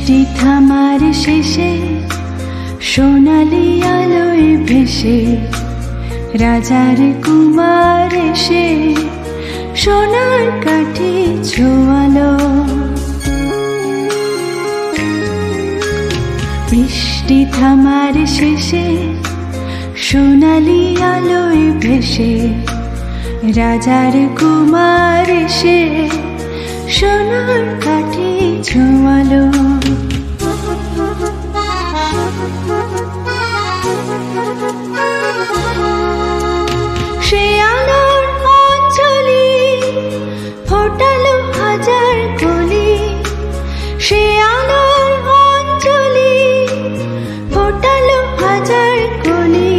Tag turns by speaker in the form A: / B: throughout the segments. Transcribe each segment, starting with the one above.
A: বৃষ্টি থামার শেষে সোনালি আলোয় ভেসে রাজার কুমার এসে সোনার কাঠি ছোঁয়ালো। বৃষ্টি থামার শেষে সোনালি আলোয় ভেসে রাজার কুমার এসে সোনার কাঠি ছোঁয়ালো। সে আলোর অঞ্জলি ফোটালো হাজার কলি, সে আলোর অঞ্জলি ফোটালো হাজার কলি।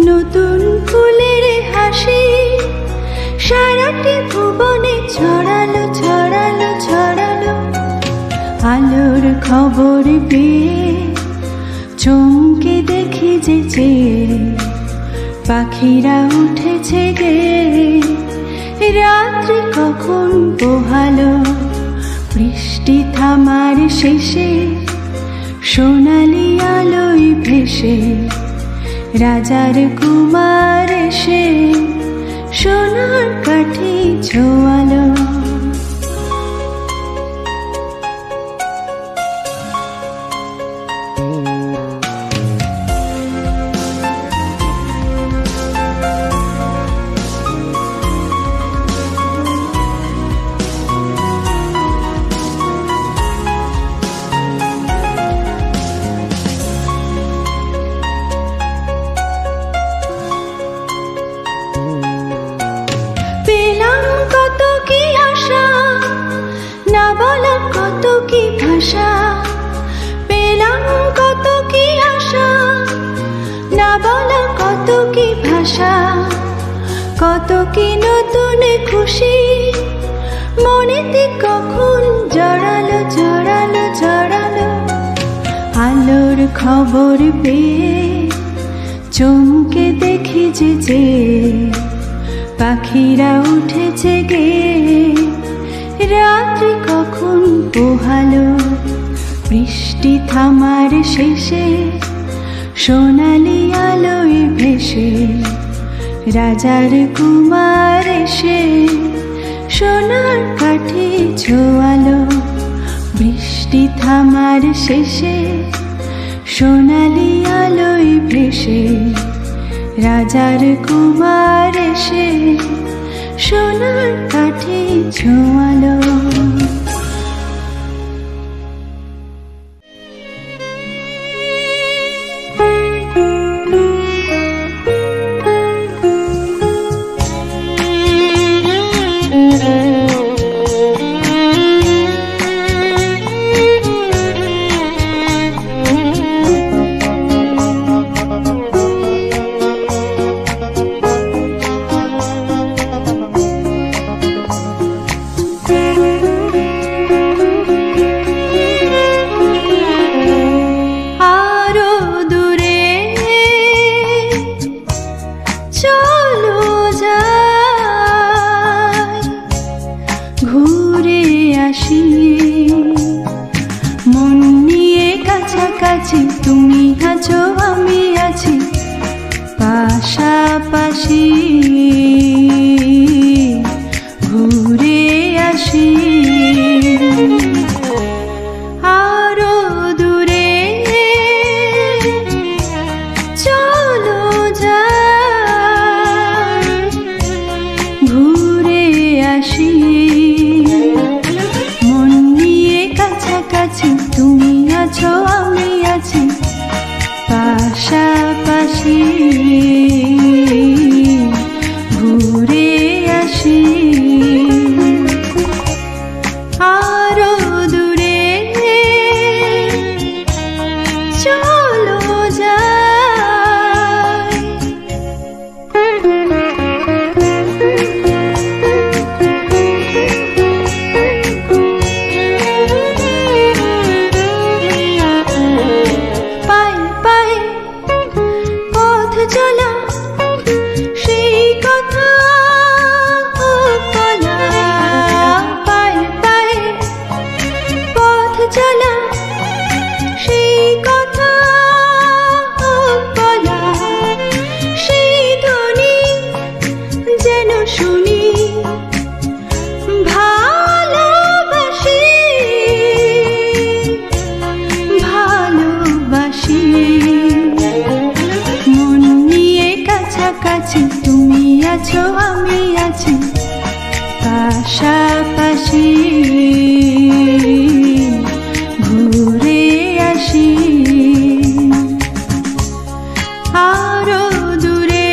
A: নতুন ফুলের হাসি সারাটি ভুবনে ছড়ালো ছড়ালো ছড়ালো। আলোর খবর পেয়ে চমকে দেখি যে পাখিরা উঠেছে গে, রাত্রি কখন পোহালো। বৃষ্টি থামার শেষে সোনালি আলোয় ভেসে রাজার কুমার এসে সোনার কাঠি ছোঁয়ালো। পেলাম কত কি আশা, না বলা কত কি ভাষা। পেলাম কত কি আশা, না বলা কত কি ভাষা। কত কি নতুন খুশি মনেতে কখন জড়ালো জড়ালো জড়ালো। আলোর খবর পেয়ে চমকে দেখি যে পাখিরা উঠেছে গে, রাত্রি কখন পোহালো। বৃষ্টি থামার শেষে সোনালি আলোয় ভেসে রাজার কুমার এসে সোনার কাঠি ছোঁয়ালো। বৃষ্টি থামার শেষে সোনালি আলোয় ভেসে রাজার কুমার এসে সোনার কাঠি ছোঁয়ালো। ঘুরে আসি মন নিয়ে কাছাকাছি, তুমি আছো আমি আছি পাশাপাশি। ঘুরে আসি আরো দূরে, চলো যাই ঘুরে আসি। তুমি আছো আমি আছি পাশাপাশি। ঘুরে আসি আরো দূরে, চলো যাই। চলা কাছাকাছি তুমি আছো আমি আছি পাশাপাশি ঘুরে আসি আরো দূরে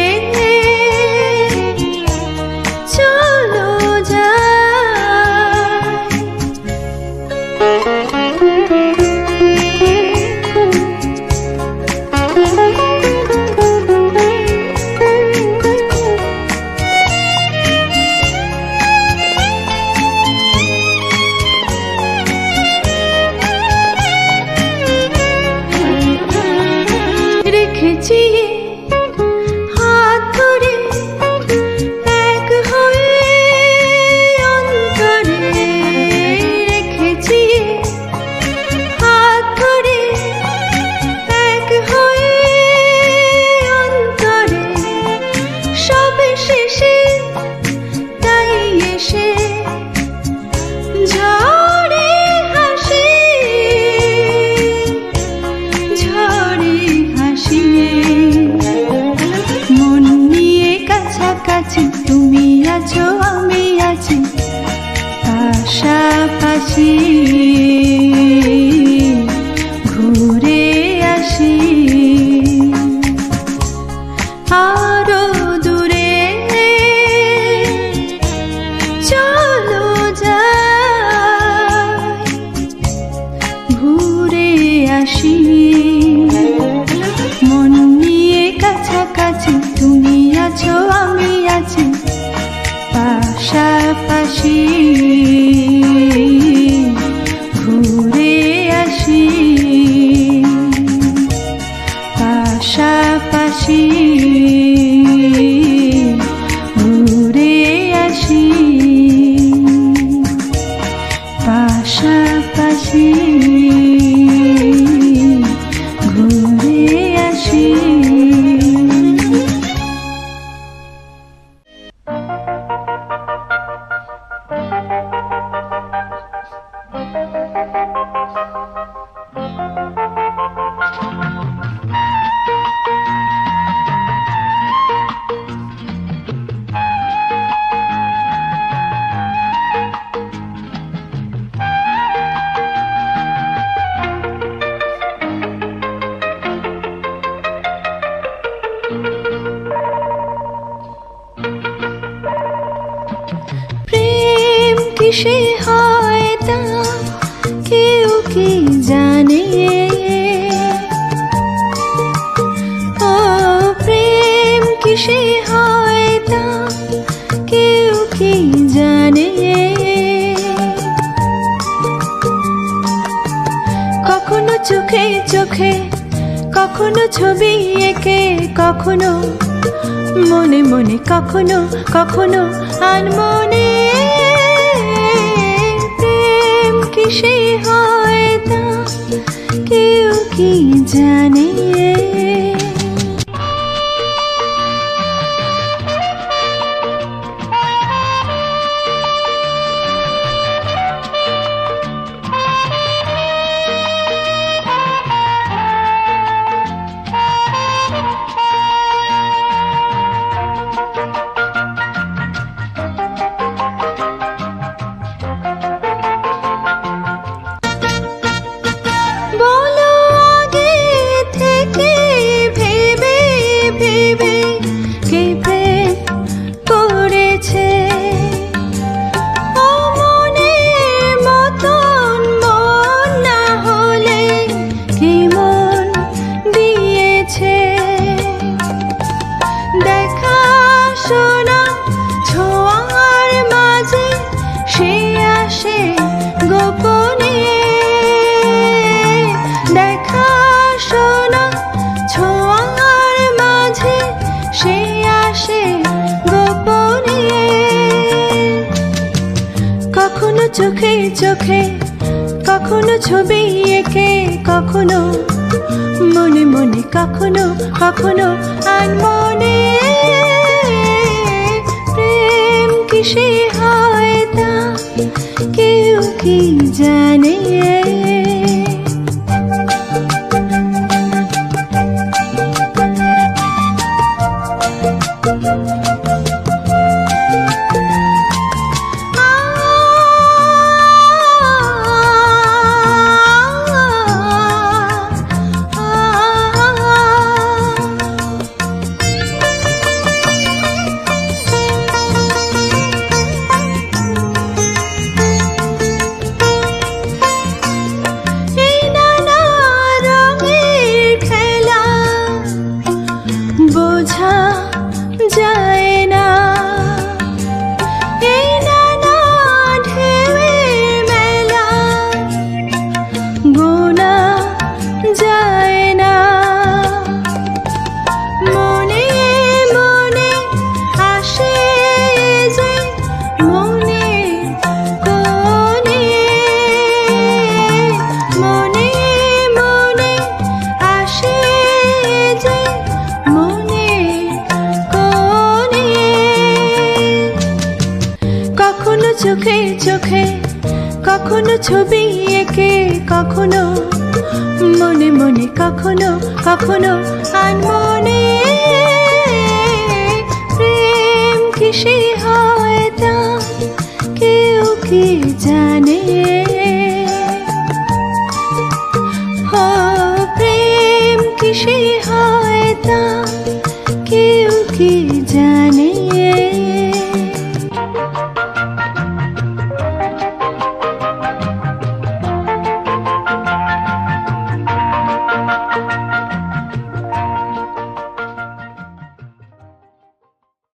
A: চলো রেখেছি হাত ধরে এক হয়ে অন্তরে রেখেছি হাত ধরে এক হয়ে অন্তরে সব শেষে তাই এসে ঝরে হাসি ঝরে হাসি মন নিয়ে কাছাকাছি তুমি আছো আমি আছি পাশাপাশি ঘুরে আসি আরো দূরে চলো যাই ঘুরে আসি মন নিয়ে কাছাকাছি তুমি আছো আমি আছি পাশাপাশি ঘুরে আসি পাশাপাশি ঘুরে আসি পাশাপাশি ঘুরে আসি প্রেম কিসে হয় তা কেউ কি জানে ও প্রেম কিসে হয় তা কেউ কি জানে কখনো চোখে চোখে কখনো ছবি এঁকে কখনো মনে মনে কখনো কখনো আনমনে প্রেম কিসে হয় তা কেউ কি জানে বলো আগে থেকে ভেবে ভেবে কে প্রেম করেছে ও মনের মতন মন না হলে কি মন দিয়েছে দেখা শোনা ছোঁয়ার মাঝে সে আসে গোপনে দেখা শোনা ছোঁয়ার মাঝে সে আসে গোপনে কখনো চোখে চোখে কখনো ছবি এঁকে কখনো মনে মনে কখনো কখনো আনমনে প্রেম কিসে হয় তা কেউ কি জানে কখনো ছবি এঁকে, কখনো মনে মনে, কখনো কখনো আনমনে। প্রেম কিসে হয় তা কেউ কি জানে?